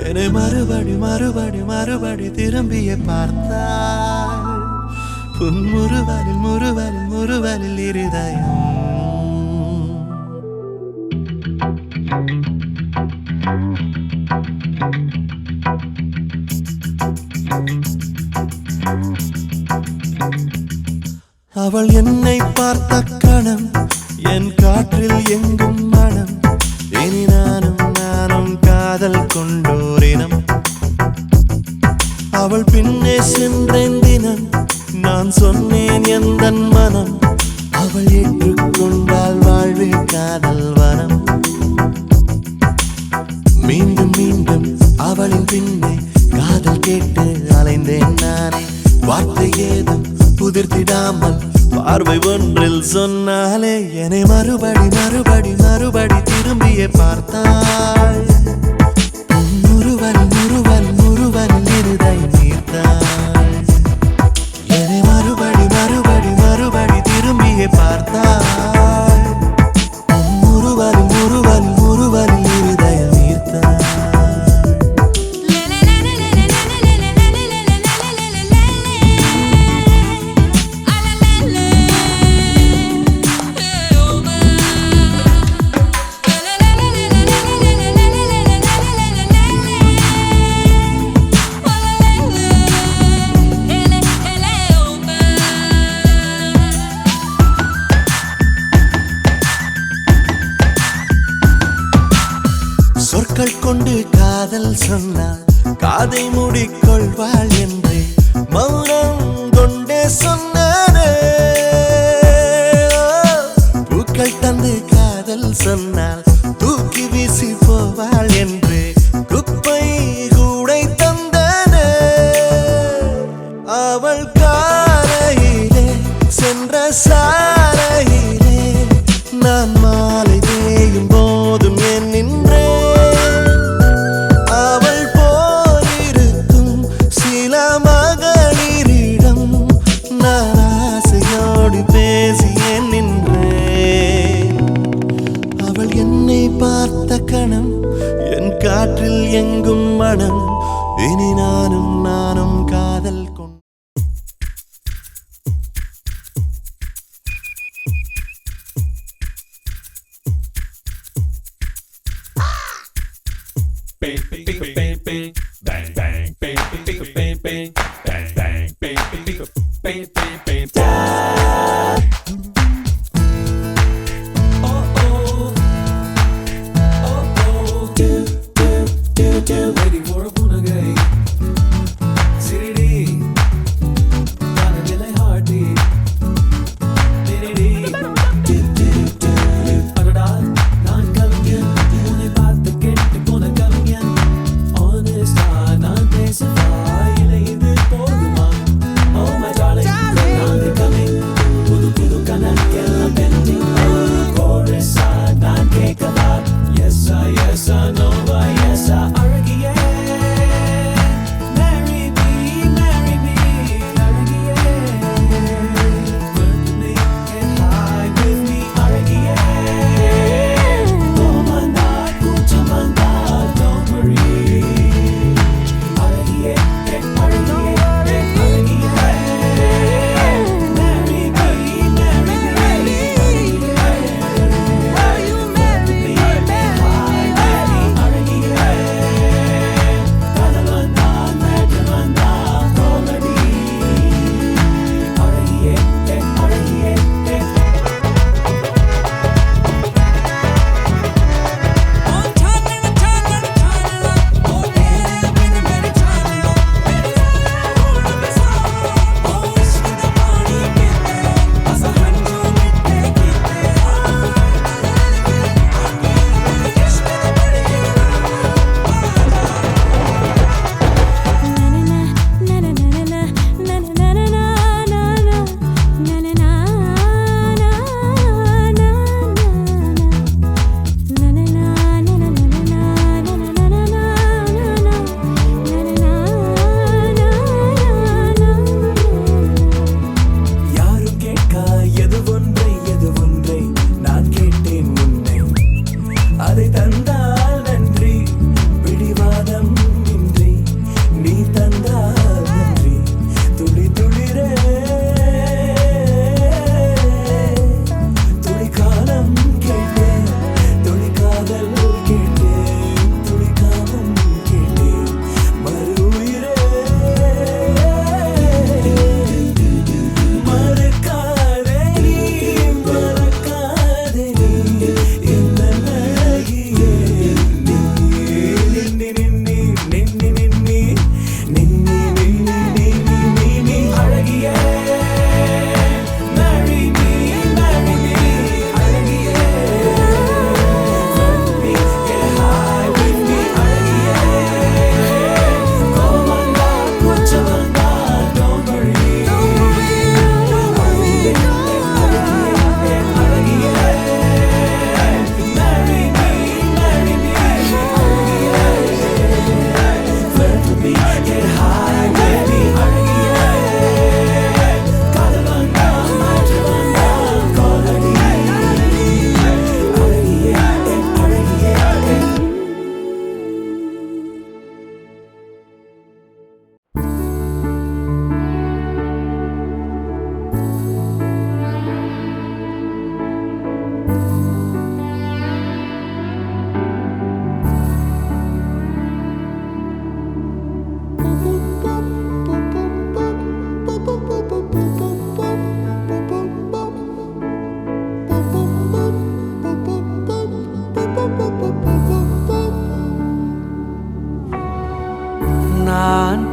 என்னை மறுபடி மறுபடி மறுபடி திரும்பிய பார்த்தாள் முறுவலில் முறுவலில் முறுவலில் இருதயம். அவள் என்னை பார்த்த கணம் என் காற்றில் எங்கும் மனம். இனி நானும் நானும் காதல் கொண்டோரினம். அவள் பின்னே சென்றேன் தினம். நான் சொன்னேன் எந்தன் மனம். அவள் ஏற்றுக்கொண்டால் வாழ்வில் காதல் வனம். மீண்டும் மீண்டும் அவளின் பின்னே காதல் கேட்டு அலைந்தேன் நானே. வார்த்தை ஏதும் புதிர்த்திடாமல் பார்வை ஒன்றில் சொன்னாலே என்னை மறுபடி மறுபடி மறுபடி திரும்பிய பார்த்தாள். முறுவல் முறுவல் முறுவல் இருதயம் நீர்த்தாள். என்னை மறுபடி மறுபடி மறுபடி திரும்பிய பார்த்தாள். முறுவல் முறுவல் முறுவல் இருதயம் நீர்த்தாள். சொற்கள் கொண்டு காதல் சொன்னால் காதை மூடிக்கொள்வாள் என்றே மௌனம் கொண்டே சொன்னானே. பூக்கள் தந்து காதல் சொன்னால் தூக்கி வீசி போவாள் என்றே குப்பை கூடை தந்தானே. அவள் காலையிலே சென்ற சாலையிலே நான் மாலை தேயும் போதும் என் நின்றே. பார்த்த கணம் என் காற்றில் எங்கும் மனம். இனி நானும் நானும் காதல் கொண்டு waiting for a punagay. Siridi, gaana dilai heartbeat. Siridi, adada, naan kaviyan, unai paathu kettu pona kaviyan. Honest naan pesava, ilai idu poduma. Oh my darling, naan coming. Pudu pudu kanakkellam pending. Oh chorus naan kekava. Yes I know I yes I argue.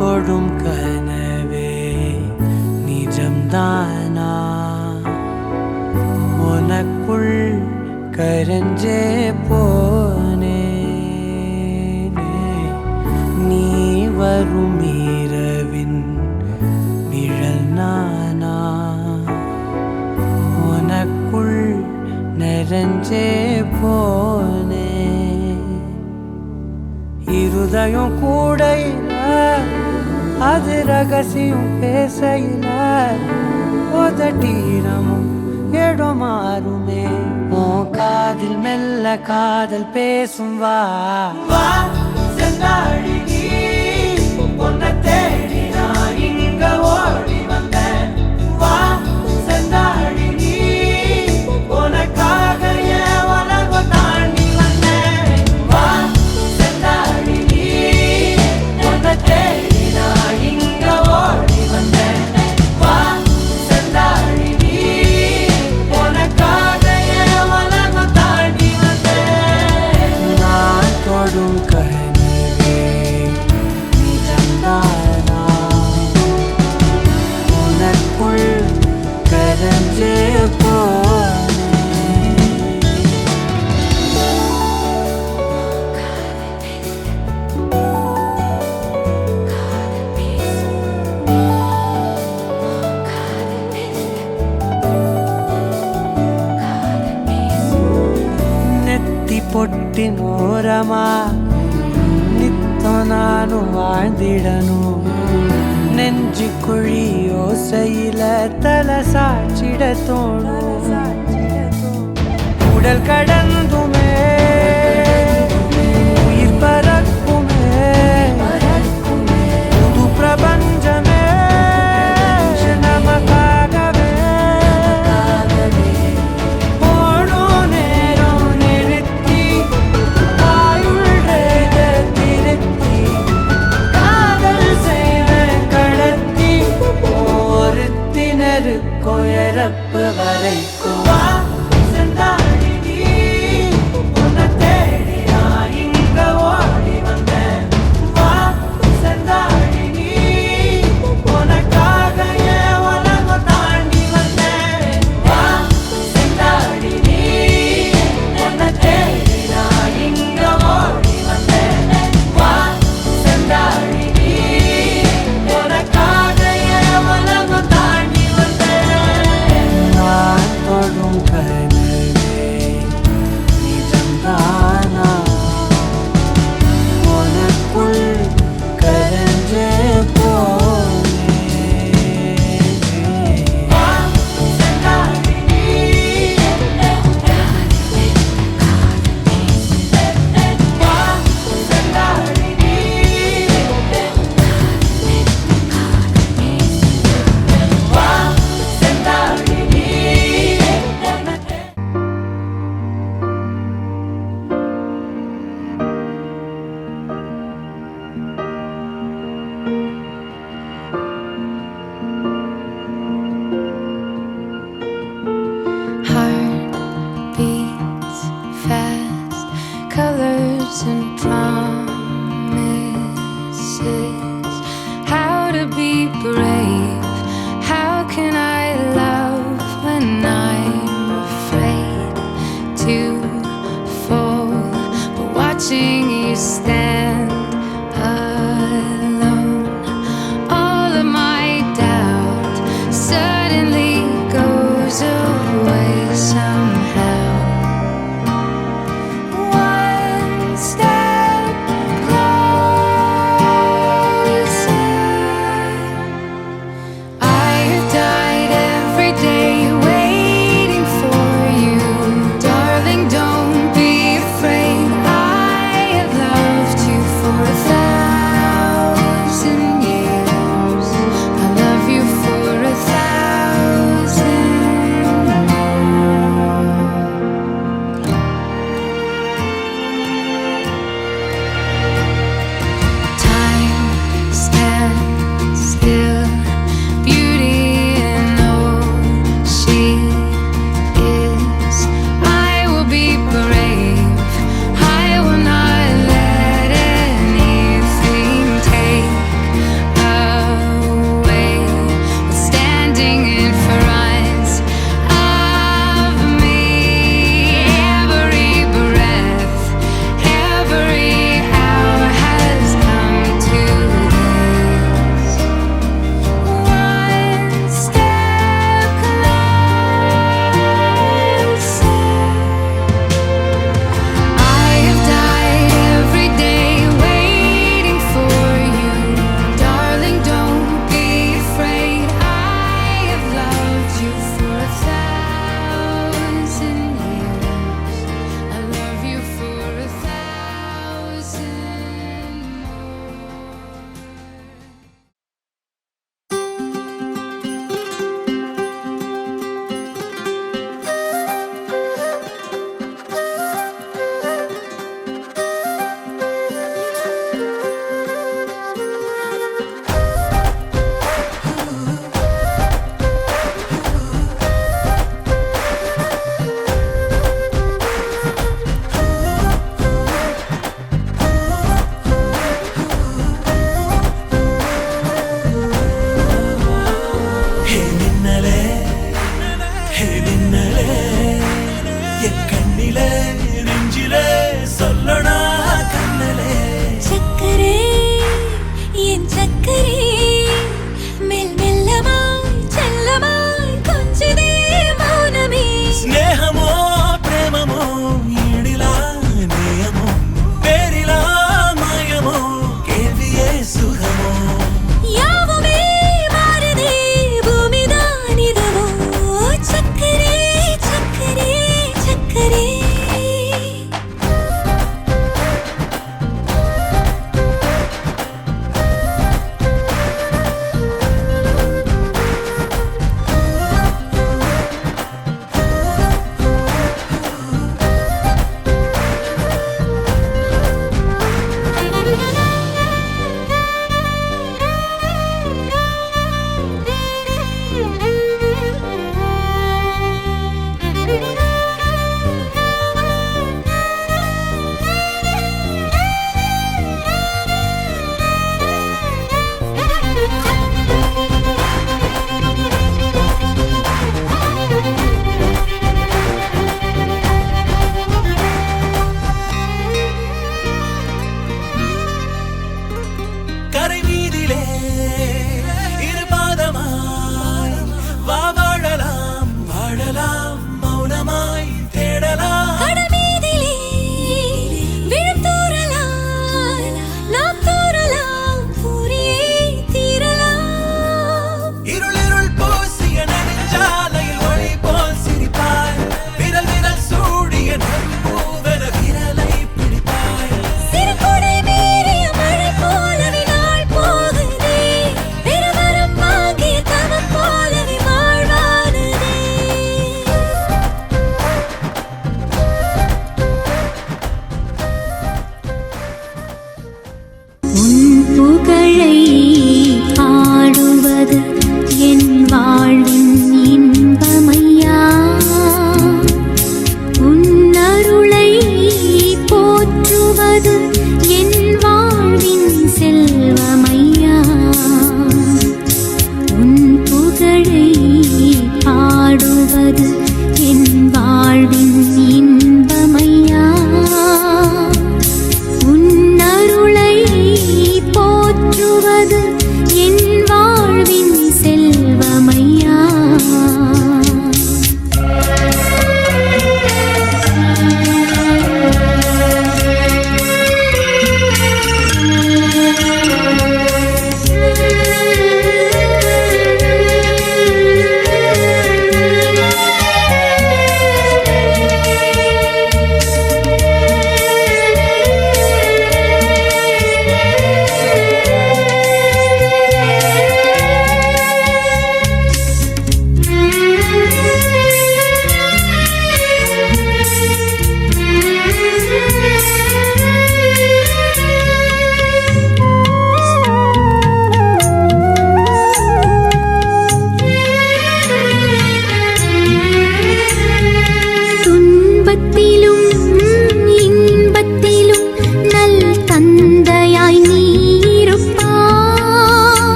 தொடும் கனவே நிஜம்தானா உனக்குள் கரஞ்சே போனே நீ வரும் இரவின் நிழல் நானா உனக்குள் நிறைஞ்சே போனே இருதயம் கூடையில அது ரகசியம் பேசையில உதட்டீரமும் இடம் மாறுமே உன் காதில் மெல்ல காதல் பேசும் வா வா செந்தாழி நீ உன்னை தேடி நான் இங்க ஓடி வந்தேன் வா செந்தாழி நீ உனக்காக என் உலகம் தாண்டி வந்தேன் வா செந்தாழி நீ உன்னை தேடி நான் இங்க ஓடி வந்தேன் வா செந்தாழி நீ உனக்காக என் உலகம் தாண்டி வந்தேன் நான் தொடும் கனவே நிஜம்தானா உனக்குள் கரஞ்சே போனே ನೆತ್ತಿ ಪೊಟ್ಟಿನೋರಮ ನಿತ್ತ ನಾನು வாழ்ந்திடನು நெஞ்சு குழி ஓசையில தலை சாச்சிட தோணும் உடல் கடந்துமே உயிர் பறக்குமே புது பிரபஞ்சமே நமக்காகவே ஓடும் நேரம் நிறுத்தி ஆயுள்றத திருத்தி காதல் செய்வேன் கடத்தி ஒருத்தினருக்கும் இறப்பு வரைக்கும் வா செந்தாழி நீ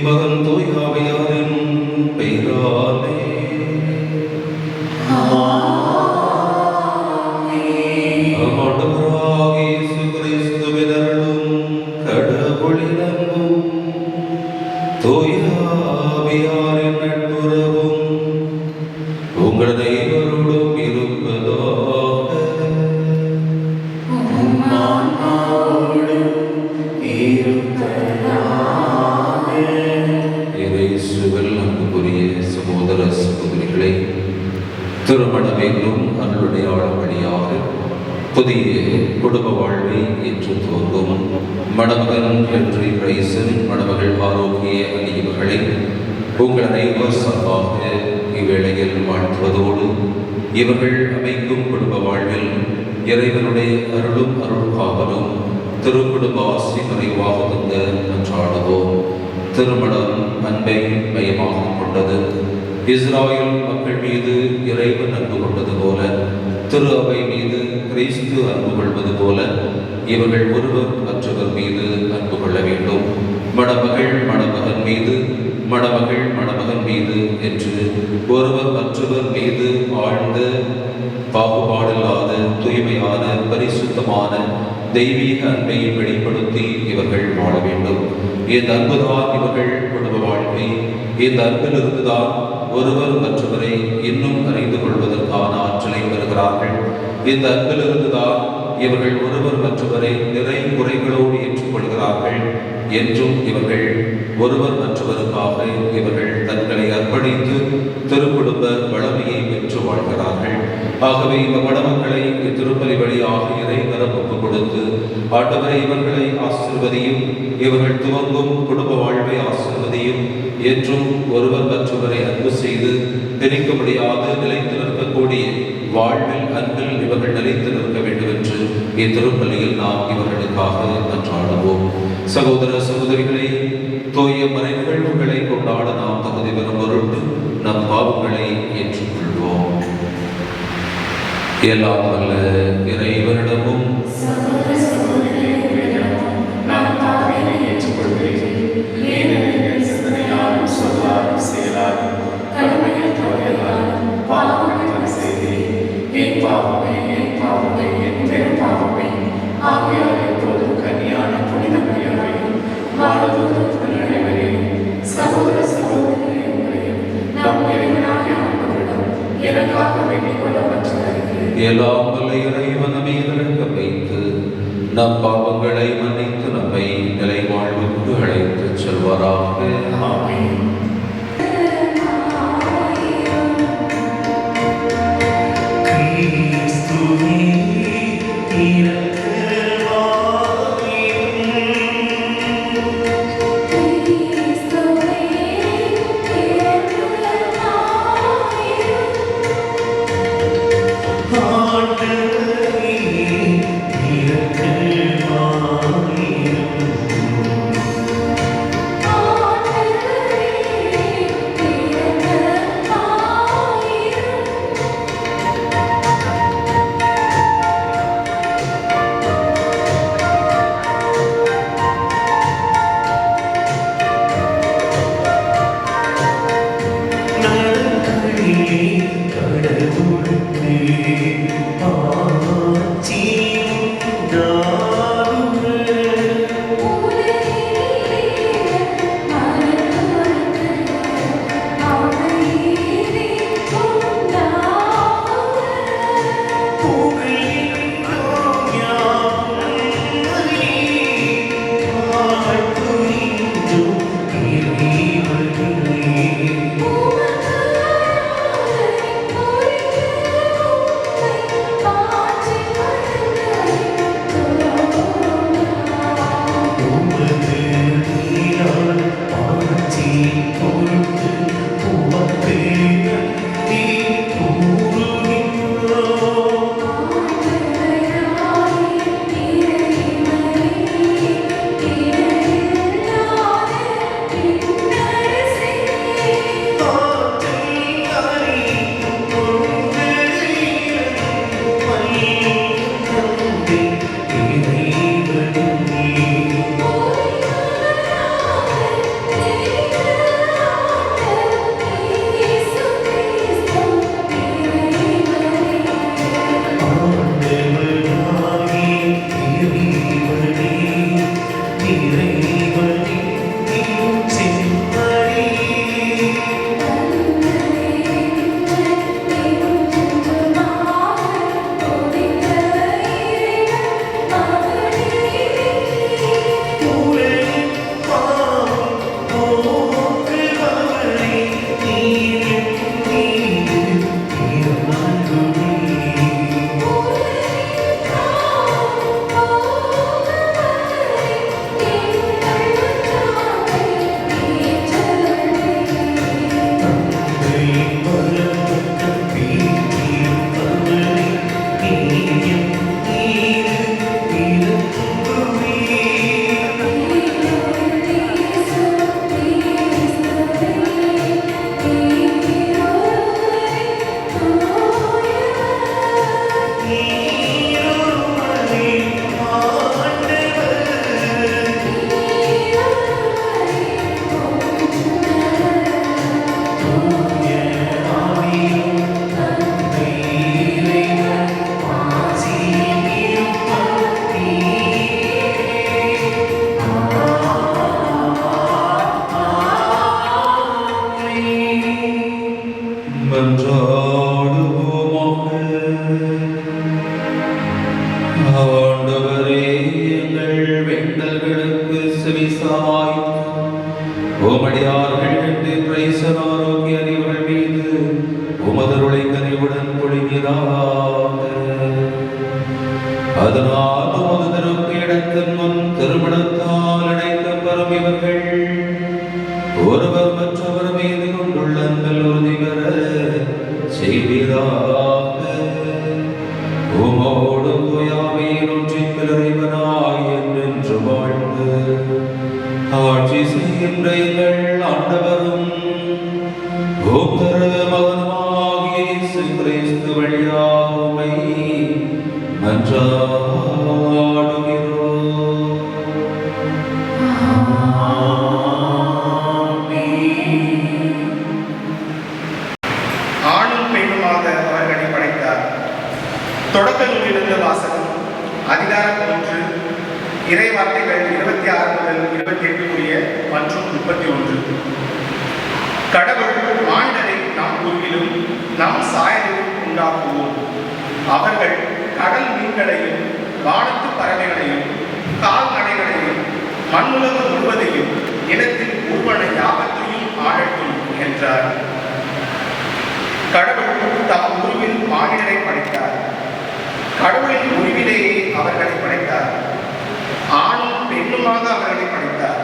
மகன் தூய ஆவியாரின் பெயராலே. ஆண்டவராகிய இயேசு கிறிஸ்துவின் அருளும் கடவுளின் அன்பும் தூய ஆவியாரின் நட்புறவும் உங்கள் அனைவரோடும் இருப்பதாக. இயேசுவில் அன்புக்குரிய சகோதர சகோதரிகளை, திருமணம் என்னும் அருளுடையாளம் வழியாக புதிய குடும்ப வாழ்வை ஏற்று துவங்கும் மணமகன் ஹென்றி பிரைசன், மணமகள் ஆரோக்கிய அணியவர்களை உங்கள் அனைவர் சார்பாக இவ்வேளையில் வாழ்த்துவதோடு, இவர்கள் அமைக்கும் குடும்ப வாழ்வில் இறைவனுடைய அருளும் அருள் காவலும் திருக்குடும்ப ஆசி நிறைவாக தந்த நன்றாடுவோம். திருமணம் அன்பை மையமாக கொண்டது. இஸ்ராயல் மக்கள் மீது இறைவன் அன்பு கொண்டது போல, திரு அவை மீது கிறிஸ்து அன்பு கொள்வது போல, இவர்கள் ஒருவர் மற்றவர் மீது அன்பு கொள்ள வேண்டும். மணமகள் மணமகன் மீது, மணமகள் மணமகன் மீது என்று ஒருவர் மற்றவர் மீது ஆழ்ந்த பாகுபாடில்லாத தூய்மையான பரிசுத்தமான தெய்வீக அன்பை வெளிப்படுத்தி இவர்கள் வாழ வேண்டும். இந்த அன்புதான் இவர்கள் குடும்ப வாழ்க்கை. இந்த அன்பிலிருந்துதான் ஒருவர் மற்றவரை இன்னும் அறிந்து கொள்வதற்கான ஆற்றலை பெறுகிறார்கள். இந்த அன்பிலிருந்துதான் இவர்கள் ஒருவர் மற்றவரை நிறை குறைகளோடு ஏற்றுக்கொள்கிறார்கள். என்றும் இவர்கள் ஒருவர் மற்றவருக்காக இவர்கள் தங்களை அர்ப்பணித்து திருக்குடும்ப வளமையை பெற்று வாழ்கிறார்கள். ஆகவே இந்த மணமக்களை திருப்பலி வழியாக இறை கரப்புக்கு கொடுத்து ஆண்டவரை இவர்களை ஆசிர்வதியும், இவர்கள் துவங்கும் குடும்ப வாழ்வை ஆசிர்வதியும், என்றும் ஒருவர் மற்றவரை அன்பு செய்து பிரிக்க முடியாது நிலைத்து நிற்கக்கூடிய வாழ்வில் அன்பில் இவர்கள் நிலைத்து நிற்க வேண்டும் என்று இத்திருப்பலியில் நாம் இவர்களுக்காக நன்றாடுவோம். சகோதர சகோதரிகளை, தூய மறை நிகழ்வுகளை கொண்டாட நாம் தகுதி பெறும் பொருட்டு நம் பாவங்களை ஏற்றுக்கொள்வோம். எல்லாம் வல்ல இறைவனிடமும் நான் பாவங்களை ஏற்றுக்கொள்கிறேன். ஏனெனில் சிந்தனையாலும் சொல்லாலும் செயலாலும் கடமையில் தவறியதாலும் பாவங்களை செய்தேன். என் பாவமே, என் பாவமே, என் பெரும் பாவமே. ஆகையால் எப்போதும் கன்னியான புனித மரியாதையும் வாழதுடன் அனைவரையும் சகோதர சகோதரிகளை உங்களையும் நம் இறைவனாகிய ஆண்டவரிடம் எனக்காக வேண்டிக் கொள்ள மற்றவர்களுக்கு எல்லாம் வல்ல இறைவன் மீது இரக்கம் வைத்து நம் பாவங்களை மன்னித்து நம்மை நிலை வாழ்வுக்கு அழைத்துச் செல்வாராக. ஆமென். ஆண்டவரே ஆண்டவரே, எங்கள் வேண்டல்களுக்கு செவிசாய் உமடியார்கள் என்று பிரைசன் ஆரோக்கிய அறிவுகள் மீது உமதருளை கனிவுடன் பொழிகிறார். அதனால் உமது திருப்பீடத்தின் முன் திருமணத்தால் அழைக்கப்பெறும் இவர்கள் ஒருவர் மற்றவர் மீது கொண்டுள்ள அன்பில் உறுதி பெற செய்வீராக. உமோடு தூயாமையில் ஒன்றின் இறைவனாய் என்றென்று வாழ்ந்து ஆட்சி செய்கின்ற எங்கள் ஆண்டவரும் உத்தர மகனுமாகிய இயேசு கிறிஸ்து வழியாக உம்மை மன்றாடுகிறோம். ஆணும் பெண்ணுமாக அவர்களை படைத்தார். தொடக்க நூலிலிருந்து வாசகம். அதிகாரம் 1, இறை வார்த்தைகள் 26 முதல் 28 மற்றும் 31. கடவுள் மானிடரை நம் உருவிலும் நம் சாயலிலும் உண்டாக்குவோம். அவர்கள் கடல் மீன்களையும் வானத்து பறவைகளையும் கால்நடைகளையும் மண்ணுலகம் முழுவதையும் இனத்தில் உருவன யாவற்றையும் ஆளட்டும் என்றார். கடவுள் தம் உருவில் மானிடரை படைத்தார். கடவுளின் உருவிலேயே அவர்களை படைத்தார். ஆணும் பெண்ணுமாக அவர்களை படைத்தார்.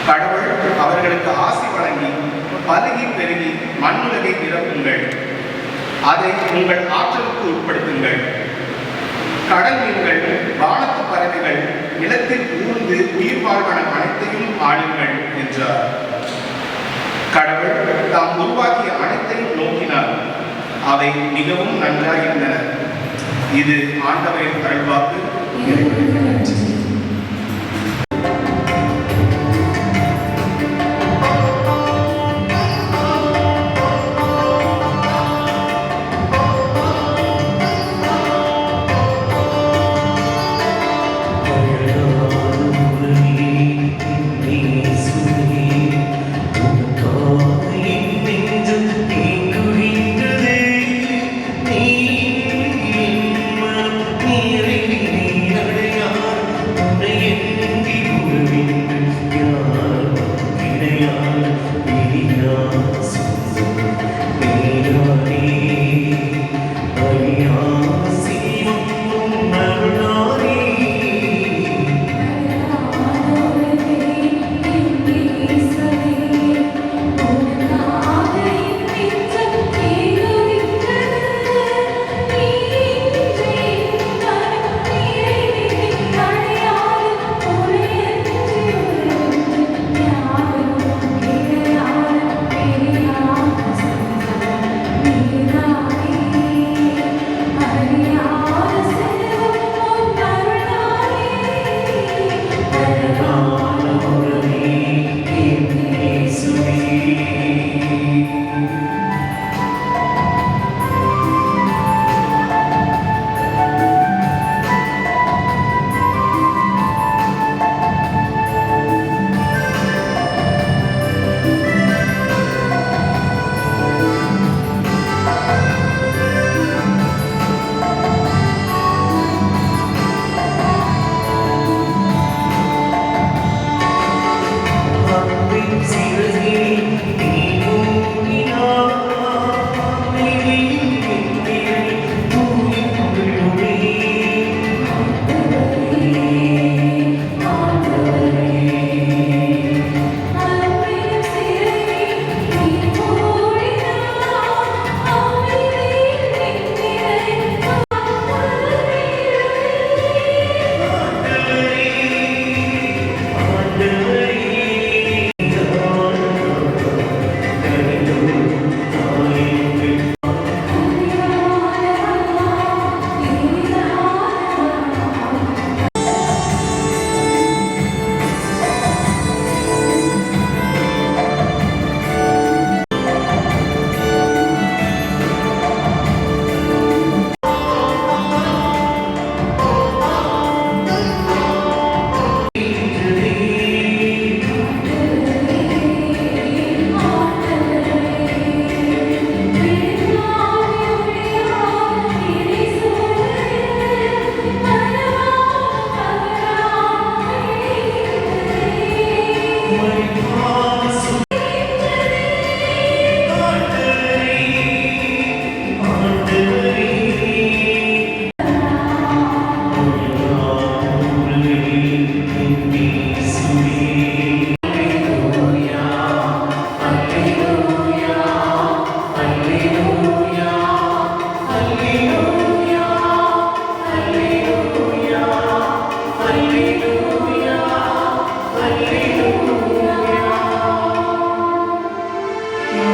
கடவுள் அவர்களுக்கு ஆசி வழங்கி பலுகி பெருகி மண்ணுலகை நிரப்புங்கள், அதை உங்கள் ஆற்றலுக்கு உட்படுத்துங்கள். கடல் மீன்கள் வானத்து பறவைகள் நிலத்தில் ஊர்ந்து உயிர் வாழ்வன அனைத்தையும் ஆளுங்கள் என்றார். கடவுள் தாம் உருவாக்கிய அனைத்தையும் நோக்கினார். அவை மிகவும் நன்றாயிருந்தன. இது ஆண்டவரின் அருள்வாக்கு. நீ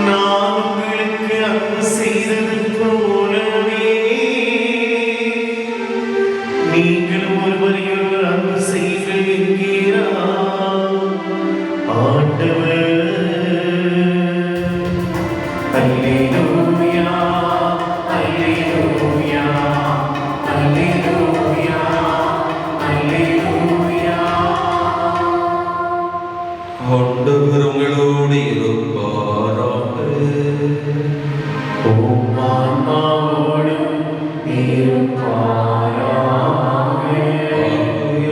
நான் உங்களுக்கு அன்பு செய்தது போலவே நீங்களும் ஒருவரையொருவர் அன்பு செய்யுங்கள் என்கிறார் ஆண்டவர். அல்லேலூயா, அல்லேலூயா, அல்லேலூயா, அல்லேலூயா. ஆண்டவர் உங்களோடு இருப்பாராக. உம் ஆன்மாவோடும் இருப்பாராக.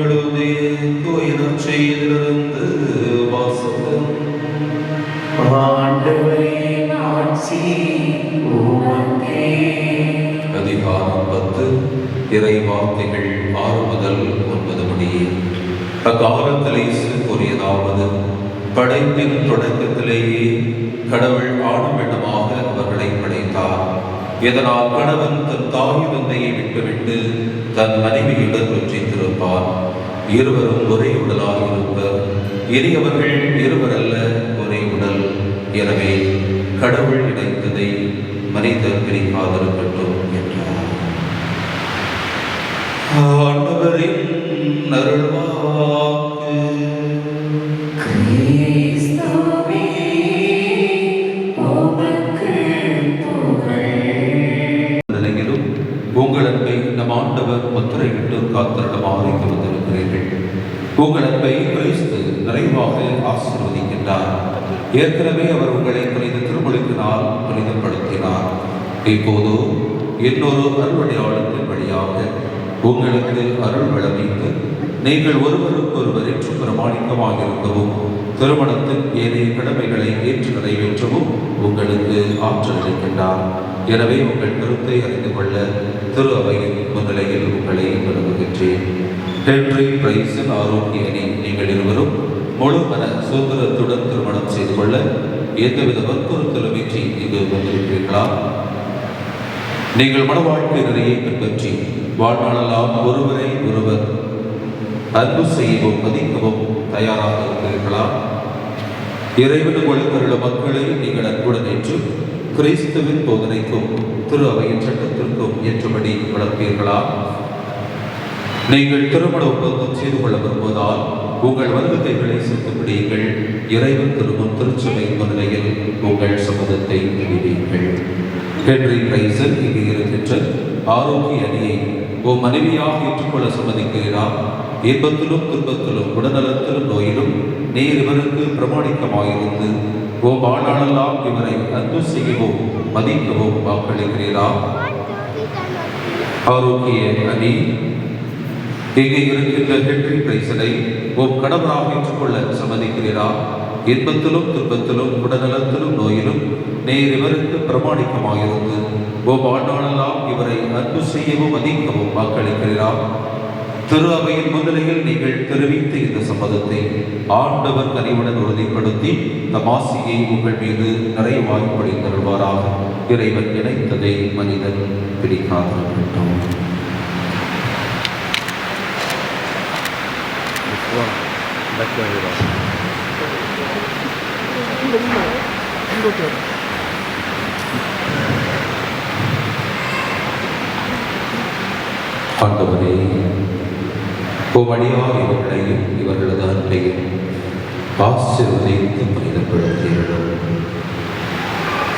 எழுதிய தூய நற்செய்தியிலிருந்து வாசகம். ஆண்டவரே ஆட்சி உமக்கே. அதிகாரம் 10 இறை வார்த்தைகள் 6 முதல் 9 முடிய. அக்காலத்தில் இயேசு கூறியதாவது: படைப்பின் தொடக்கத்திலேயே கடவுள் ஆணும் பெண்ணுமாக அவர்களை படைத்தார். இதனால் கணவன் தன் தாய் தந்தையை விட்டுவிட்டு தன் மனைவியுடன் ஒன்றித்திருப்பார். இருவரும் ஒரே உடலாக இருப்பர். இனி அவர்கள் இருவரல்ல, ஒரே உடல். எனவே கடவுள் இணைத்ததை மனிதர் பிரிக்காதிருக்கட்டும் என்றார். ஆண்டவரின் அருள்வாக்கு. கிறிஸ்துவே உமக்கு புகழ். நிலையிலும் உங்கள் அன்பை நம் ஆண்டவர் முத்திரையிட்டு காத்திருடமாறு வந்திருக்கிறீர்கள். உங்கள் அன்பை கிறிஸ்து நிறைவாக ஆசீர்வதிக்கின்றார். ஏற்கனவே அவர் உங்களை புனித திருமுழுக்கினால் புனிதப்படுத்தினார். இப்போது இன்னொரு அருள்வடையாளத்தின் வழியாக உங்களுக்கு அருள் வழங்கிட்டு நீங்கள் ஒருவருக்கொருவர் ஏற்று பிரமாணிக்கமாக இருக்கவும் திருமணத்தின் ஏனைய கடமைகளை ஏற்று நிறைவேற்றவும் உங்களுக்கு ஆற்றல் அளிக்கின்றார். எனவே உங்கள் கருத்தை அறிந்து கொள்ள திரு அவையின் முன்னிலையில் உங்களை விரும்புகின்றேன். ஹென்றி பிரைஸின் ஆரோக்கிய அணி நீங்கள் இருவரும் முழு மன சுதந்திரத்துடன் திருமணம் செய்து கொள்ள எந்தவித வற்புறுத்தலுமின்றி இங்கு வந்திருக்கிறீர்களா? நீங்கள் மன வாழ்க்கை நிறைய பின்பற்றி வாழ்நாளெல்லாம் ஒருவரை ஒருவர் அன்பு செய்யவும் மதிக்கவும் தயாராக இருக்கிறீர்களா? இறைவன் உங்களுக்கு மக்களை நீங்கள் அன்புடன் ஏற்று கிறிஸ்துவின் போதனைக்கும் திரு அவையின் சட்டத்திற்கும் ஏற்றபடி வளர்ப்பீர்களா? நீங்கள் திருமண ஒப்பந்தம் செய்து கொள்ள விரும்புவதால் உங்கள் வருகைகளை செலுத்தப்படுங்கள். இறைவன் திருமுன் திருச்சபை முன்னிலையில் உங்கள் சம்மதத்தை அறிவியுங்கள். ஹென்றி பிரைசன் இங்கு இருக்கின்ற ஆரோக்கிய அணியை உன் மனைவியாக ஏற்றுக்கொள்ள சம்மதிக்கிறீரா? இன்பத்திலும் துன்பத்திலும் உடல்நலத்திலும் நோயிலும் நீர் இவருக்கு பிரமாணிக்கமாயிருந்து ஓ வாழ்நாளெல்லாம் இவரை அன்பு செய்யவும் மதிக்கவும் வாக்களிக்கிறீரா? ஆரோக்கிய அணி இங்கே இருக்கின்ற ஹென்றி பிரைசனை உன் கணவராக ஏற்றுக்கொள்ள சம்மதிக்கிறீரா? இன்பத்திலும் துன்பத்திலும் உடல்நலத்திலும் நோயிலும் நீர் இவருக்கு பிரமாணிக்கமாயிருந்து ஓ வாழ்நாளெல்லாம் இவரை அன்பு செய்யவும் மதிக்கவும் வாக்களிக்கிறீரா? திரு அவையின் முன்னிலையில் நீங்கள் தெரிவித்த இந்த சம்மதத்தை ஆண்டவர் கனிவுடன் உறுதிப்படுத்தி தமாசியை உங்கள் மீது நிறைவாய் பொழிந்தருள்வாராக. இறைவன் இணைத்ததை மனிதன் பிடிக்காதிருக்கட்டும். ஆண்டவரே, உமடியார் இவர்களையும் இவர்களது அன்பையும் ஆசீர்வதித்து புனிதப்படுத்தீர்கள்.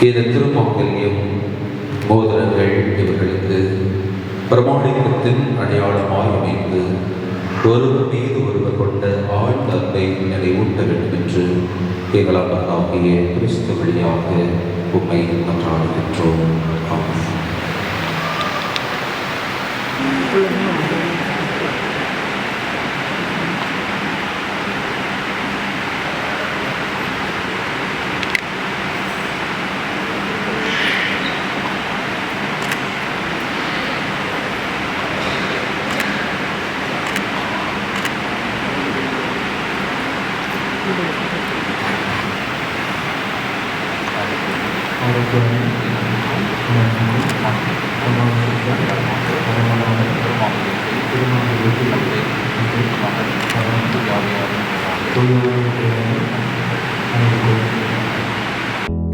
இந்த திருமாங்கல்யம் மோதிரங்கள் இவர்களுக்கு பிரமாணிக்கத்தின் அடையாளமாய் அமைந்து ஒருவர் மீது ஒருவர் கொண்ட ஆழ்ந்த அன்பை நினைவூட்ட வேண்டும் என்று எங்களாகிய கிறிஸ்து வழியாக உம்மை மன்றாடுகின்றோம். ஆமென். Thank you.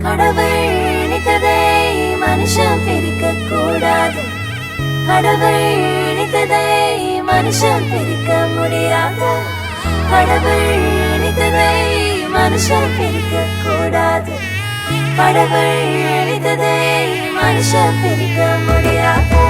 கடவுள் நினைத்ததை மனுஷன் பிரிக்க கூடாது. கடவுள் நினைத்ததை மனுஷன் பிரிக்க முடியாது. கடவுள் நினைத்ததை மனுஷன் பிரிக்க கூடாது. கடவுள் நினைத்ததை மனுஷன் பிரிக்க முடியாது.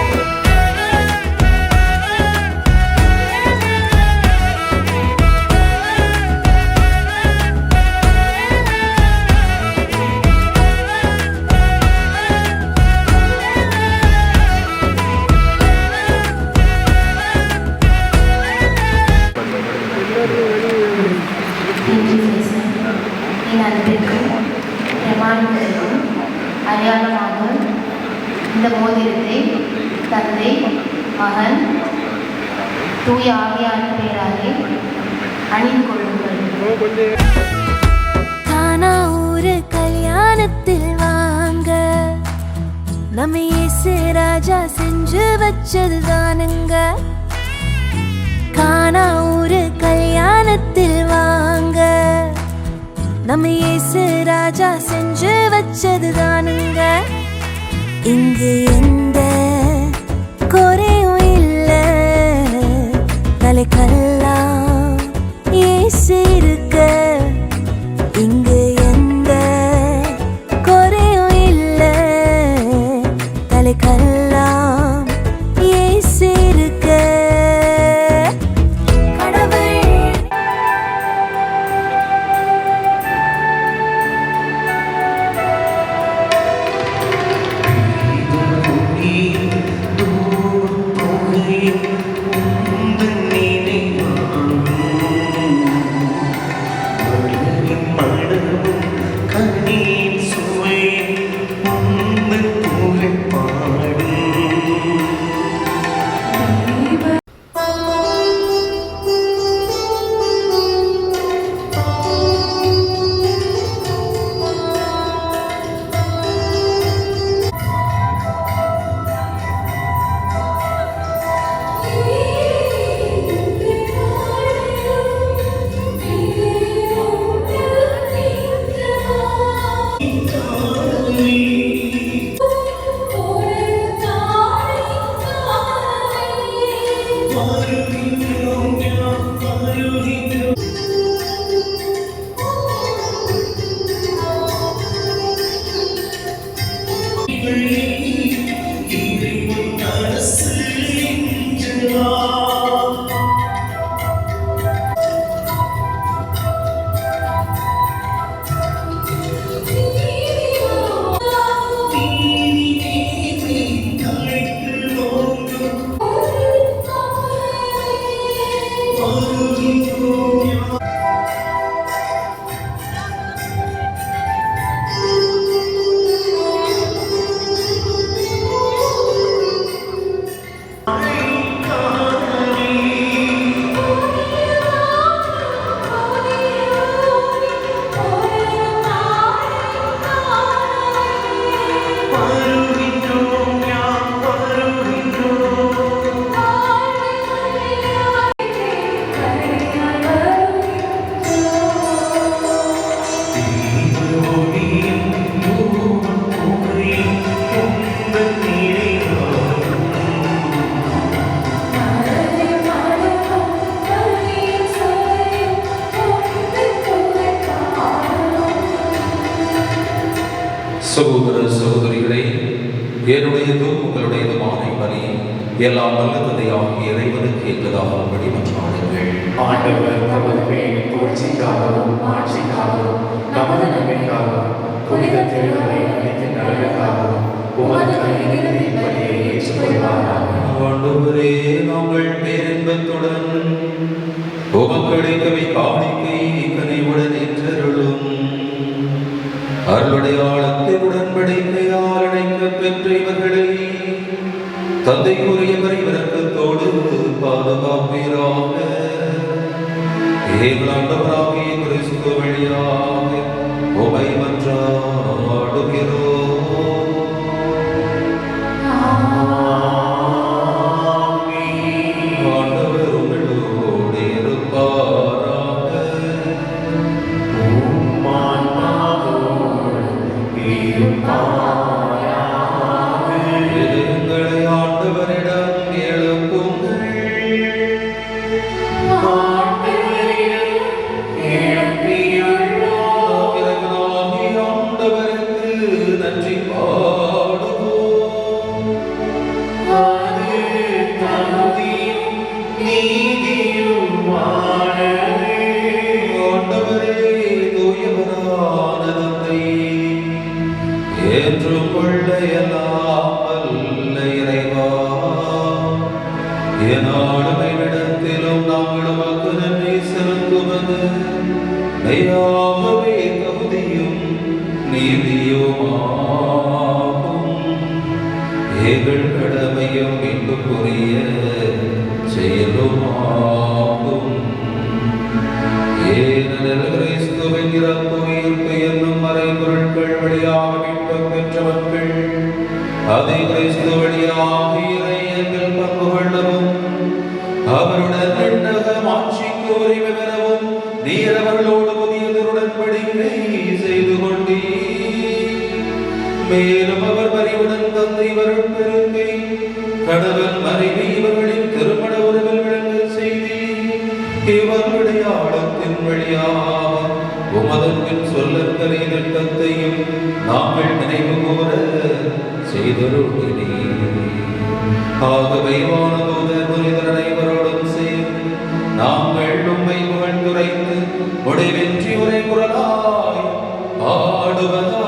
என் அன்பிற்கும் பிரமாணங்களுக்கும் அடையாளமாக இந்த மோதிரத்தை தந்தை மகன் தூய ஆவியாரின் பெயராலே அணிந்து கொள்ளுங்கள். கானா ஊரு கல்யாணத்தில் வாங்க நம்ம இயேசு ராஜா செஞ்சு வச்சது தானுங்க. கானா ஊரு கல்யாணத்தில் வாங்க நம்ம இயேசு ராஜா செஞ்சு வச்சது தானுங்க. இங்கு எந்த குறையும் இல்ல, தலைக்கெல்லாம் இயேசு இருக்க. இங்கு எந்த குறையும் இல்ல, தலைக்கெல்லாம் இயேசு இருக்க. சகோதர சகோதரிகளே, என்னுடையதும் உங்களுடையதுமான பலி எல்லாம் நல்ல தந்தையாகிய இறைவனுக்கு ஏற்றதாக வழிபட்டாடுங்கள். ஆண்டவர் தமது பெயரின் புகழ்ச்சிக்காகவும் ஆட்சிக்காகவும் நமது நன்மைக்காகவும் புனித திருமலை அனைத்து நலனுக்காகவும் உமது கையிலிருந்து பலியை ஏற்றுக்கொள்வாராக. ஆண்டவரே, நாங்கள் பேரின்பத்துடன் உமக்களிக்கவை காணிக்கை கனிவுடன் ஏற்றருளும். அருளுடையாளத்தை உடன்படிக்கையால் இணைக்கப் பெற்ற இவர்களை தந்தைக்குரியவரை இரக்கத்தோடு பாதுகாப்பீராக. எங்கள் ஆண்டவராகிய கிறிஸ்து வழியாக உம்மை மன்றாடுகிறோம். ஆண்டவரிடம் எழுப்புங்கள். இறைவனாகிய ஆண்டவருக்கு நன்றி பாடுவோம். ஆண்டவரே, தூயவரான தந்தையே, ஏற்றுக்கொள்ள இயலாமல் இறைவா, எந்நாளும் எவ்விடத்திலும் நாங்கள் உமக்கு நன்றி செலுத்துவது மெய்யாகவே தகுதியும் நீதியுமாகும். எங்கள் கடமையும் மீட்புக்குரிய செயலுமாகும். ஏனெனில் கிறிஸ்துவின் இறப்பு உயிர்ப்பு என்னும் மறைபொருட்கள் வழியாக மீட்பு பெற்றவர்கள் அதை கிறிஸ்து வழியாக இறையங்கள் பங்கு கொள்ளவும் அவருடன் விண்ணகம் ஆட்சிக்கு உரிமை பெறவும் நீர் அவர்களோடு புதியதுடன்படிக்கை செய்து கொண்டீர். மேலும் அவர் பரிவுடன் தந்தை இவர்கள் பெருக்கை கடவுள் மனைவி இவர்களின் திருமண உறவில் விளங்க செய்தி இவர்களுடைய ஆழத்தின் வழியாக உமதற்கின் சொல்லக்கரை திட்டத்தையும் நாங்கள் நினைவு கூற செய்தருளினீர். ஆகவே வானதூதர் புனிதர் அனைவரோடும் சேர்ந்து நாங்கள் உம்மை புகழ்ந்துரைத்து முடிவின்றி உரை குரலாய் ஆடுவதாவது.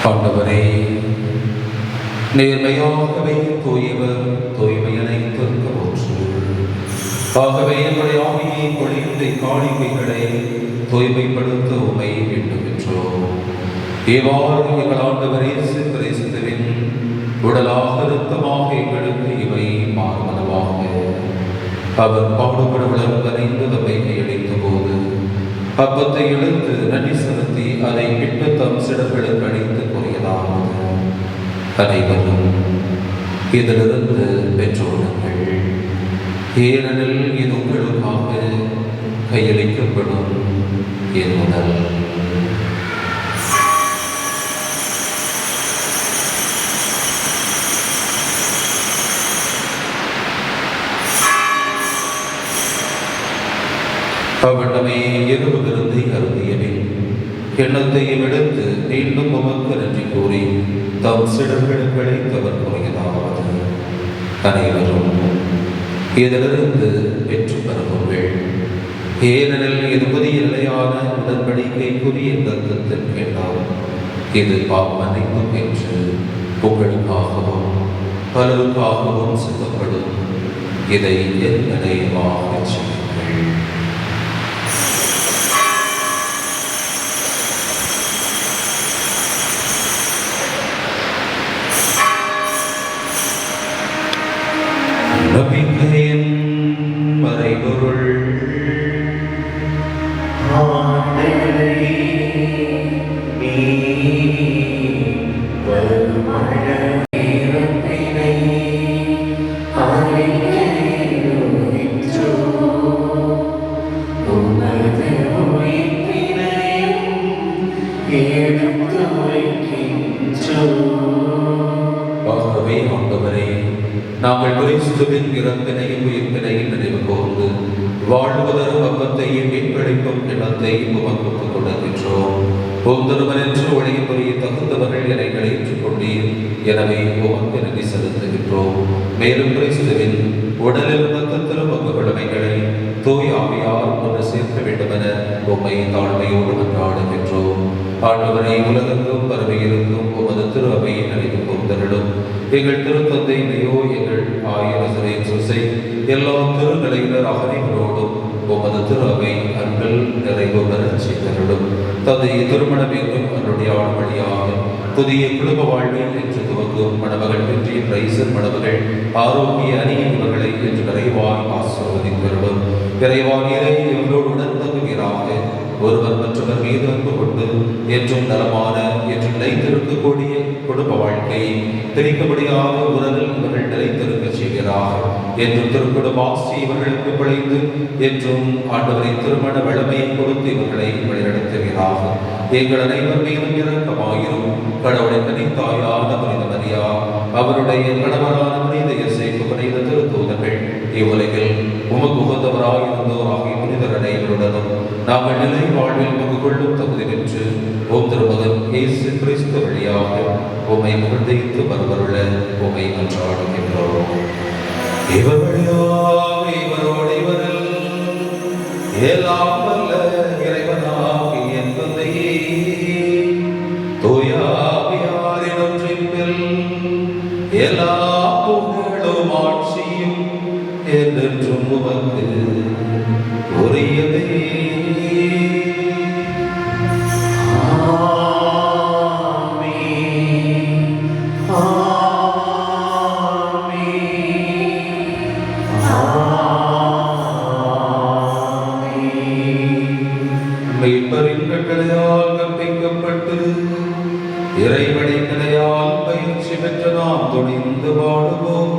ஆண்டவரே, நேர்மையாகவே தூயவர் தூய்மையனை தோற்று. ஆகவே என்னுடைய ஆவியை பொழிந்த காணிக்கைகளை தூய்மைப்படுத்த உமை வேண்டுகின்றோம். இவ்வாறு எங்கள் ஆண்டவர் இயேசு கிறிஸ்துவின் உடலாக இரத்தமாக எங்களுக்கு இவை மாறுவனவாக. அவர் பாடுபட வளர்ந்து தம்மை கையளித்த போது அப்பத்தை எடுத்து நன்றி செலுத்தி அதை விட்டு தம் சிடர்களுக்கு அழைத்து கூறியதாவது: அனைவரும் இதிலிருந்து பெற்றோர்கள், ஏனெனில் இது உங்களுக்காக கையளிக்கப்படும் என் உடல். அவனமே இரவு விருந்தை அருந்தியபின் எண்ணத்தையும் எடுத்து மீண்டும் உமக்கு நன்றி கூறி தம் சிடர்களுக்கு அழைத்தவர் கூறியதாவது: அனைவரும் இதிலிருந்து பெற்று பெறுவீர்கள். ஏனெனில் இது புதிய நிலையான உடன்படிக்கைக்குரிய தத்துவத்தின் எண்ணம். இது பாவமன்னிப்பும் என்று உங்களுக்காகவும் பலருக்காகவும் சித்தப்படும். இதை என் நினைவாகச் செய்யுங்கள். நம்பிக்கையின் மறைபொருள். ஆகவே ஆண்டவரே, நாங்கள் கிறிஸ்துவின் இறப்பினையும் உயிர்ப்பினையும் நினைவு கூர்ந்து வாழ்வதற்கு அப்பத்தையும் மீன்பளிக்கும் எண்ணத்தையும் உமக்கு கொடுக்கின்றோம். ஒவ்வொருவரென்று ஒழிய புரிய தகுந்தவர்கள் எங்களை ஏற்றுக்கொண்டீர். எனவே உமக்கு நன்றி செலுத்துகின்றோம். மேலும் கிறிஸ்துவின் உடலில் ரத்தத்திலும் பங்கு கடமைகளை தூய் ஆவியார் ஒன்று சேர்க்க வேண்டும் என உம்மை தாழ்மையோடு மன்றாடுகின்றோம். ஆண்டவரை உலகெங்கும் பரவியிருக்கும் உமது திரு அவையை நினைவு கூர்ந்தருளும். எங்கள் திருத்தந்தை லியோ, எங்கள் ஆயர் சுசை, எல்லா திருநிலையினர் அனைவரோடும் உமது திரு அவை அன்பில் நிறைவு பெறச் செய்தருளும். தந்தை திருமணம் என்றும் அவருடைய ஆழ்வழியாக புதிய குடும்ப வாழ்வை என்று துவங்கும் மணமகள் வெற்றி பிரைசர் மணமகள் ஆரோக்கிய அணியினவர்களை என்று நிறைவாய் ஆசீர்வதித்தருளும். இறைவானியரை இவர்களோடு உணர்ந்தவர்களாக ஒருவர் மற்றவர் மீது அன்பு கொண்டு என்றும் நலமான என்று நிலைத்திருக்கக்கூடிய குடும்ப வாழ்க்கையை பிரிக்க முடியாத உறவில் இவர்கள் நிலைத்திருக்க செய்கிறார் என்றும் திருக்குடும்ப ஆசி இவர்களுக்கு பிழைந்து என்றும் ஆண்டவரை திருமண வளமையை கொடுத்து இவர்களை வழிநடத்துகிறார். எங்கள் அனைவர் மீதும் இரக்கமாயிரும். கடவுளின் தனித்தாயான புனித மரியா, அவருடைய கணவரான புனித யோசேப்பு, புனித திருத்தூதர்கள், இவ்வுலகில் உமக்கு உகந்தவராயிருந்தோராகிய புனிதர் அனைவருடனும் நாங்கள் நிலை வாழ்வில் பங்கு கொள்ளும் தகுதி பெற்று ஓம் திருமகன் இயேசு கிறிஸ்து வழியாக உம்மை புகழ்ந்து வருவருள உம்மை மன்றாடுகின்றோம். இவர் வழியாக இவரோடு இவரில் எல்லாம் வல்ல இறைவனாகிய என் தந்தையே, தூய ஆவியாரின் ஒன்றிப்பில் எல்லா புகழும் ஆட்சியும் என்றென்றும் உமக்கு உரியதே. கட்டளையால் கற்பிக்கப்பட்டு இறைவனை கலையால் பயிற்சி பெற்ற நாம் துணிந்து வாழுவோம்.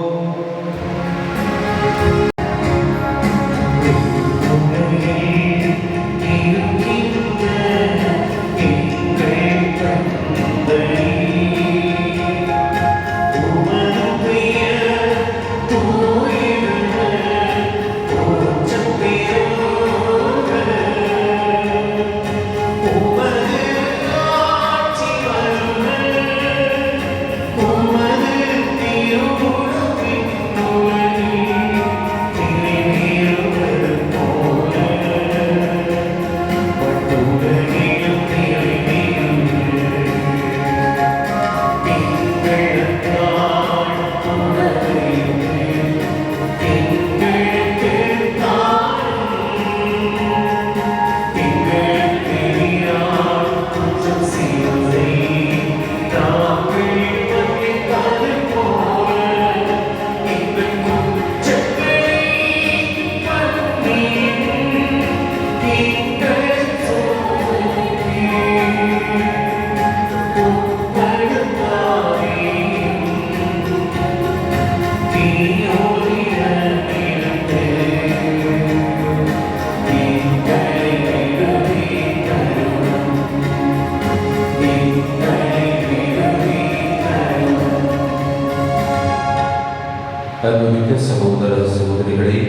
அன்புமிக்க சகோதர சகோதரிகளே,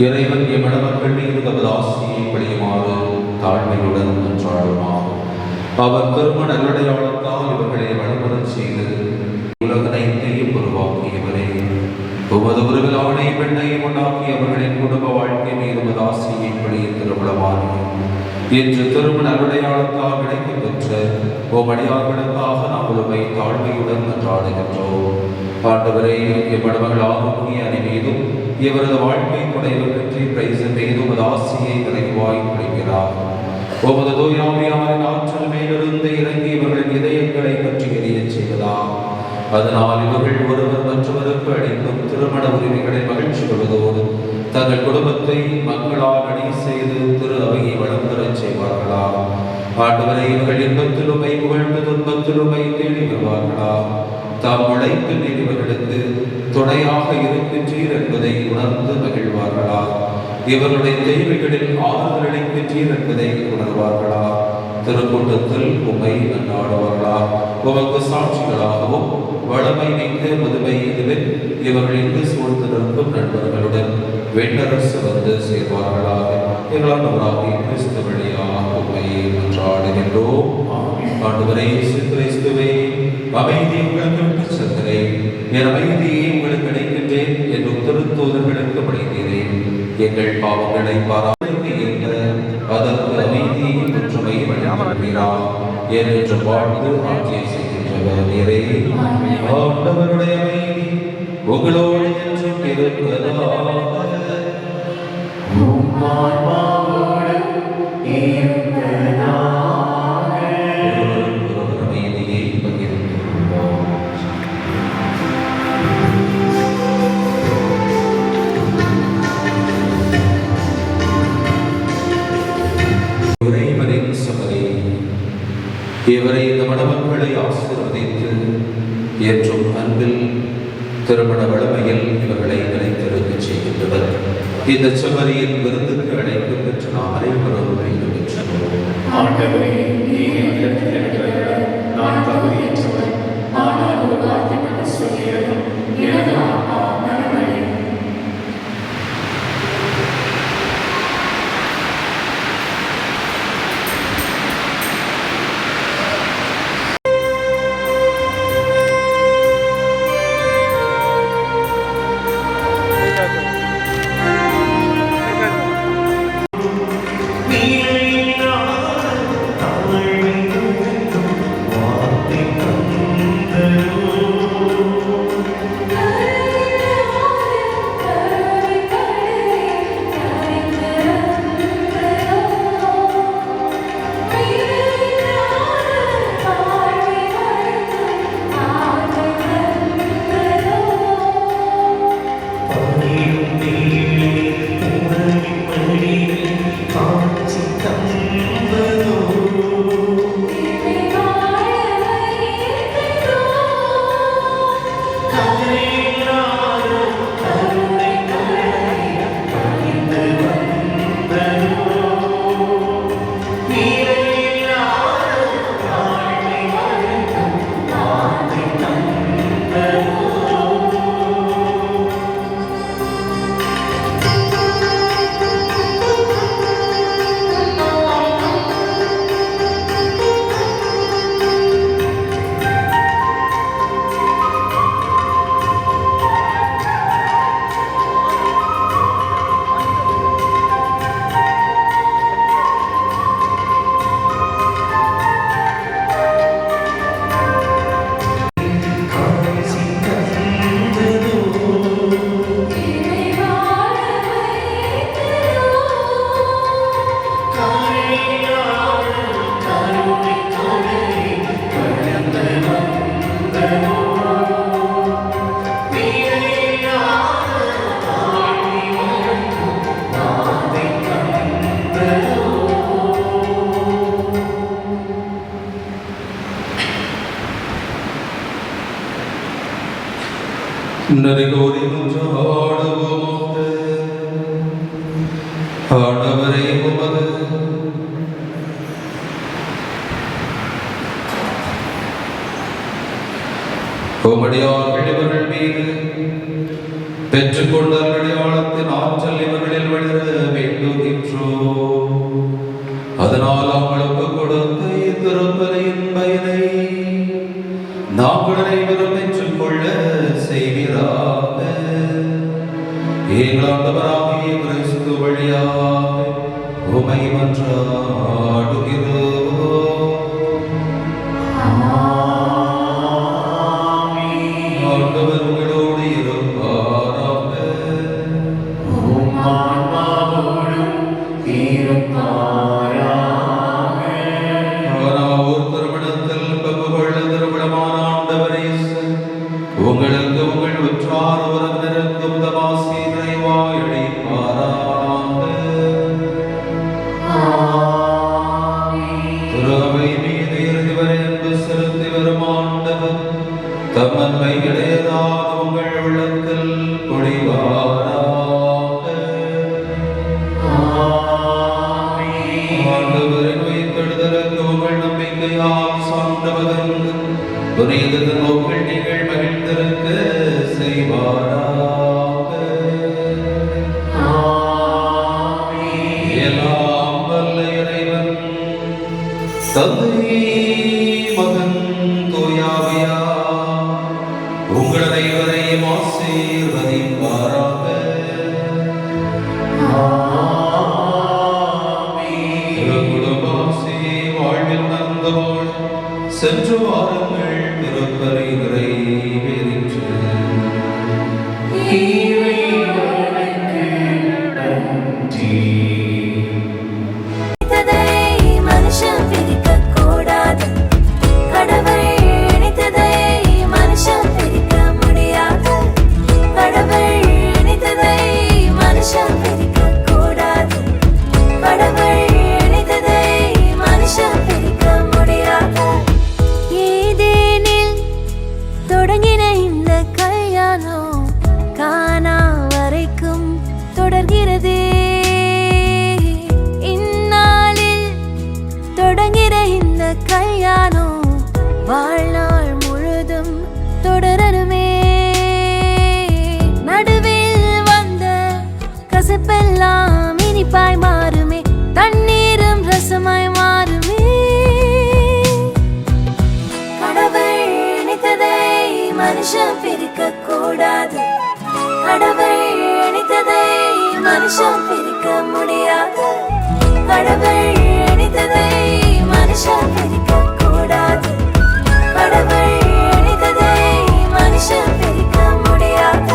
இறைவன் எம்மணமக்கள் மீது தமது ஆசியை பொழியுமாறு தாழ்மையுடன் மன்றாடுமாம். அவர் திருமண நல்லடையாளத்தால் இவர்களை வளமரச் செய்து உலகனைத்தையும் உருவாக்கியவரே, உமது உருவில் ஆணை பெண்ணை உண்டாக்கி அவர்களின் குடும்ப வாழ்க்கை மீது உமது ஆசையை பணிய திருமணமானி இன்று திருமண அடையாளத்தால் கிடைக்கப் பெற்ற ஓமடியார்களுக்காக நாம் உண்மை தாழ்மையுடன் நன்றாடுகின்றோம். ஆண்டவரே, எம்மடமகள் ஆரோக்கிய அணி மீதும் இவரது வாழ்க்கை துணைவர் பற்றி பிரைசன் மீதும் உமது ஆசையை நிறைவாய் புரிகிறார். உமது தூயாவியாரின் ஆற்றல் மேலிருந்து இறங்கி இவர்களின் இதயங்களை பற்றி எரிய செய்வதாம். அதனால் இவர்கள் ஒருவர் மற்றவருக்கு அளிக்கும் திருமண உரிமைகளில் மகிழ்ச்சி கொள்வதோடு தங்கள் குடும்பத்தை மக்களால் அணி செய்து திரு அவையை வளம் பெறச் செய்வார்களா. ஆண்டவரை இவர்கள் இன்பத்திலுமை புகழ்ந்து துன்பத்திலுமை தேடி வருவார்களா. தாம் உழைப்பில் இவர்களுக்கு துணையாக இருக்கின்றீர் என்பதை உணர்ந்து மகிழ்வார்களா. இவர்களுடைய தேவைகளில் ஆறுதல் அளிக்கின்றீர் என்பதை உணர்வார்களா. திருக்கூட்டத்தில் உம்மை கொண்டாடுவார்களா. உமக்கு சாட்சிகளாகவும் வளமை மிக்க முதுமை இதுவில் இவர்கள் இங்கு சூழ்ந்து நிற்கும் நண்பர்களுடன் வெண்ணரசு வந்து சேர்வார்களாக. எங்களால் கிறிஸ்து வழியாக உம்மை கொண்டாடுகின்றோம். ஆண்டவரே கிறிஸ்துவே, அமைதி உங்களுக்கு விட்டு செல்கிறேன், என் அமைதியை உங்களுக்கு அளிக்கின்றேன் என்றும் திருத்தூதர்களுக்கு படைக்கிறேன். எங்கள் பாவங்களை பாராட்டி என்ற அதற்கு அமைதியை ஒற்றுமை வழங்குகிறார் என்று வாழ்ந்து ஆட்சியை செய்கின்றவர் நீரே. ஆண்டவருடைய அமைதி உங்களோடு என்றும் இருப்பதாக. அமைதியை பகிர்ந்து கொள்வோம். இறைவனின் சபை இவரை இந்த மணமக்களை ஆசீர்வதித்து என்றும் அன்பில் திருமண வளமையில் இவர்களை நிலைத்திருக்க செய்கின்றனர். இந்த சபரியின் விருந்துக்கு அழைப்பு பெற்று நாம் அனைவரும் பெற்றுள்ளோம். ஆண்டவரே, நான் தகுதியற்றவர், ஆனால் ஒரு வார்த்தை மட்டும் சொல்லியதும் எனது ஆன்மா நலமடையும். நரிகோரி ஆடுவோமாக. ஆண்டவரே, உமது உமடியார்கள் இவர்கள் மீது பெற்றுக்கொண்ட அடையாளத்தின் ஆற்றல் இவர்களில் வளர வேண்டுகின்றோம். அதனால் அவங்களுக்கு கொடுத்த இத்திருப்பலியின் பயனை நாங்கள் அனைவரும் பெற்றுக்கொள்ள செய்கிறார்கள். எங்கள் ஆண்டவராகிய கிறிஸ்து வழியாக உம்மை மன்றாடுகிறோம். ஆண்டவர் உங்களோடு இருப்பாராக. ஆனாவூர் திருமணத்தில் பங்கு கொள்ள திருமணமான ஆண்டவர் இயேசு உங்களுக்கு உங்கள் உற்றார் உறவினருக்கும் தமாசி நிறைவாய் அளிப்பாராக. திருவை மீது இறுதி வரை அன்பு செலுத்தி வரும் ஆண்டவர் தம் அன்பை இடையராத உங்கள் உள்ளத்தில் பொழிவாராக. ஆண்டவரின் உயிர்த்தெழுதலுக்கு உங்கள் நம்பிக்கையால் சார்ந்தவர்கள் புனித நோக்கில் நீங்கள் மகிழ்ந்திருக்க செய்வாராக. எல்லாம் வல்ல இறைவன் தந்தை மகன் தூயாவியார் உங்கள் அனைவரையும் ஆசீர்வதிப்பாராக. குடும்பாசி வாழ்வில் நந்தோள் சென்று வாருங்கள் திருப்பறை நிறைவேறிற்று. இணைத்ததை மனுஷன் பிரிக்கக் கூடாது. கடவுள் இணைத்ததை மனுஷன் பிரிக்க முடியாது. கடவுள் இணைத்ததை மனுஷன் பிரிக்கக் கூடாது. கடவுள் இணைத்ததை மனுஷன் பிரிக்க முடியாது. ஏதேனில் தொடங்கின இந்த கல்யாணம் கானா வரைக்கும் தொடர்கிறதே. இந்நாளில் தொடங்கிற இந்த கல்யாணம் வாழ்நாள் முழுதும் தொடரணுமே. நடுவில் வந்த கசப்பெல்லாம் இனிப்பாய் மாறுமே. தண்ணீரும் ரசமாய் மாறுமே. கடவுள் இணைத்ததை மனுஷன் பிரிக்க கூடாது. கடவுள் இணைத்ததை மனுஷன் பிரிக்க முடியாது. கடவுள் இணைத்ததை மனுஷன் பிரிக்க கூடாது. கடவுள் இணைத்ததை மனுஷன் பிரிக்க முடியாது.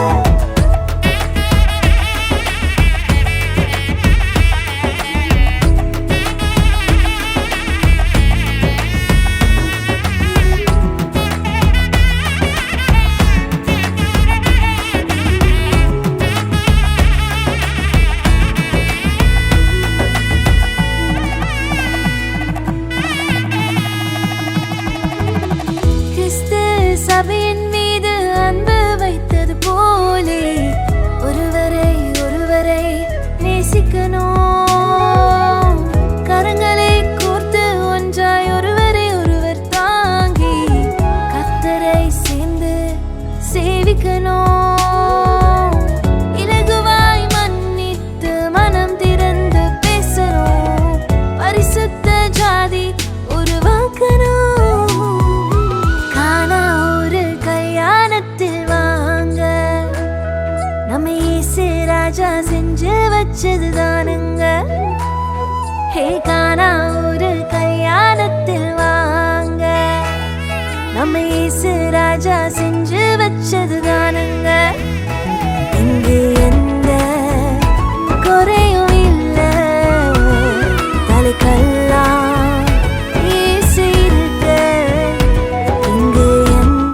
கிறிஸ்து சபையின் மீது அன்பு வைத்தது போலே ஒருவரை நேசிக்கணும். கரங்களை கோர்த்து ஒன்றாய் ஒருவர் தாங்கி கர்த்தரை சேர்ந்து சேவிக்கணும். இலகுவாய் மன்னித்து மனம் திறந்து பேசணும். பரிசுத்த ஜாதி உருவாக்கணும். கானா ஒரு கல்யாணத்தில் வாங்க நம்ம இயேசு ராஜா செஞ்சு வச்சது தானுங்க. ஹே கானா